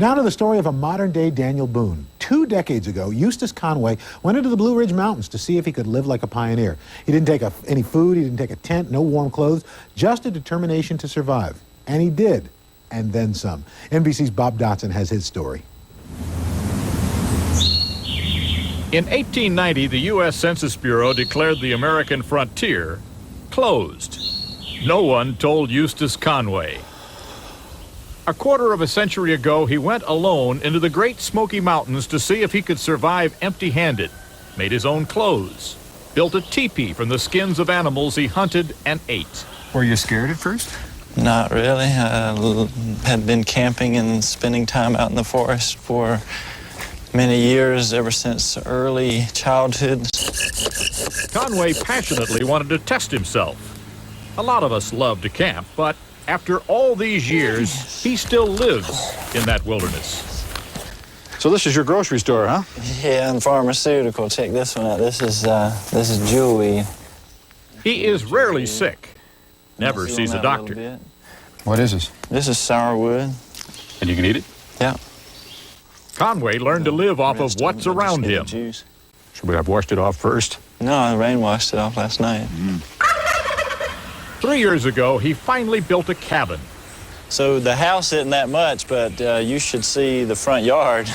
Now to the story of a modern-day Daniel Boone. 2 decades ago, Eustace Conway went into the Blue Ridge Mountains to see if he could live like a pioneer. He didn't take any food, he didn't take a tent, no warm clothes, just a determination to survive. And he did, and then some. NBC's Bob Dotson has his story. In 1890, the U.S. Census Bureau declared the American frontier closed. No one told Eustace Conway. A quarter of a century ago, he went alone into the Great Smoky Mountains to see if he could survive empty-handed, made his own clothes, built a teepee from the skins of animals he hunted and ate. Were you scared at first? Not really. I had been camping and spending time out in the forest for many years, ever since early childhood. Conway passionately wanted to test himself. A lot of us love to camp, but after all these years, he still lives in that wilderness. So this is your grocery store, huh? Yeah, and pharmaceutical. Check this one out. This is jewelweed. He is rarely sick, never sees a doctor. What is this? This is sourwood. And you can eat it? Yeah. Conway learned to live off of what's around him. Should we have washed it off first? No, the rain washed it off last night. 3 years ago, he finally built a cabin. So the house isn't that much, but you should see the front yard.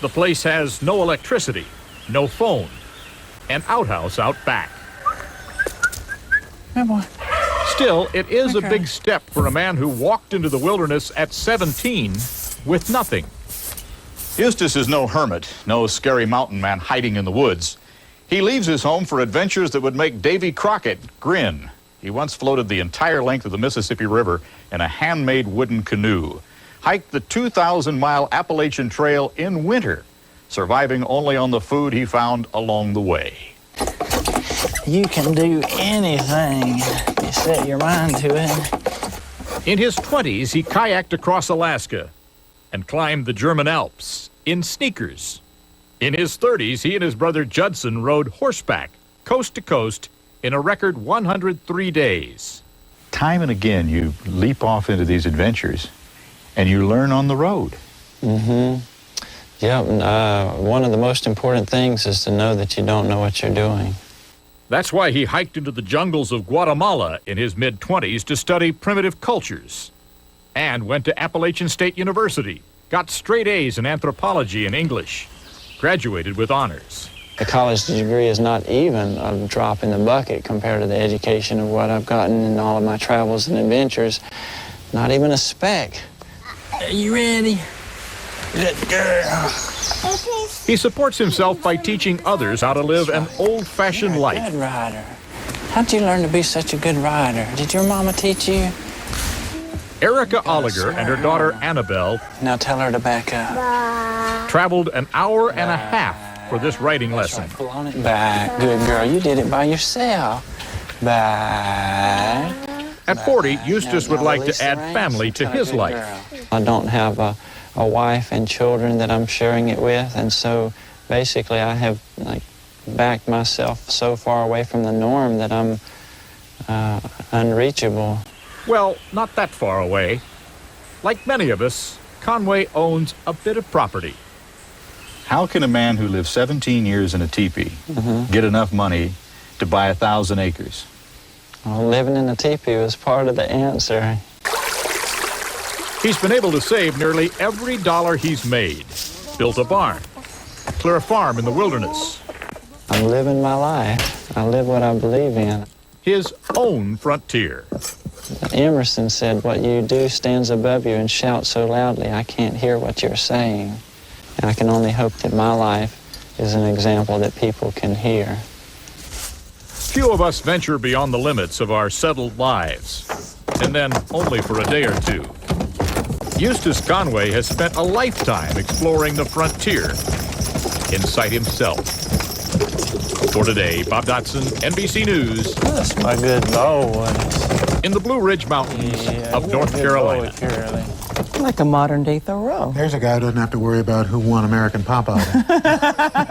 The place has no electricity, no phone, an outhouse out back. Good boy. Still, it is a big step for a man who walked into the wilderness at 17 with nothing. Eustace is no hermit, no scary mountain man hiding in the woods. He leaves his home for adventures that would make Davy Crockett grin. He once floated the entire length of the Mississippi River in a handmade wooden canoe, hiked the 2,000-mile Appalachian Trail in winter, surviving only on the food he found along the way. You can do anything if you set your mind to it. In his 20s, he kayaked across Alaska and climbed the German Alps in sneakers. In his 30s, he and his brother Judson rode horseback, coast to coast, in a record 103 days. Time and again, you leap off into these adventures, and you learn on the road. Yeah, one of the most important things is to know that you don't know what you're doing. That's why he hiked into the jungles of Guatemala in his mid-20s to study primitive cultures, and went to Appalachian State University, got straight A's in anthropology and English, graduated with honors. A college degree is not even a drop in the bucket compared to the education of what I've gotten in all of my travels and adventures. Not even a speck. Are you ready? Good girl. He supports himself by teaching others how to live an old-fashioned life. Good rider. How'd you learn to be such a good rider? Did your mama teach you? Erica Oliger and her daughter Annabelle Now tell her to back up. traveled an hour and a half for this writing lesson. Pull on it back. Good girl. You did it by yourself. Back. At 40, Eustace would like to add family to his life. I don't have a wife and children that I'm sharing it with, and so basically I have backed myself so far away from the norm that I'm unreachable. Well, not that far away. Like many of us, Conway owns a bit of property. How can a man who lived 17 years in a teepee get enough money to buy 1,000 acres? Well, living in a teepee was part of the answer. He's been able to save nearly every dollar he's made. Built a barn, clear a farm in the wilderness. I'm living my life. I live what I believe in. His own frontier. Emerson said, "What you do stands above you and shouts so loudly I can't hear what you're saying." And I can only hope that my life is an example that people can hear. Few of us venture beyond the limits of our settled lives, and then only for a day or two. Eustace Conway has spent a lifetime exploring the frontier inside himself. For today, Bob Dotson, NBC News. That's my good boy. In the Blue Ridge Mountains of North Carolina. Like a modern-day Thoreau. There's a guy who doesn't have to worry about who won American Pop Idol.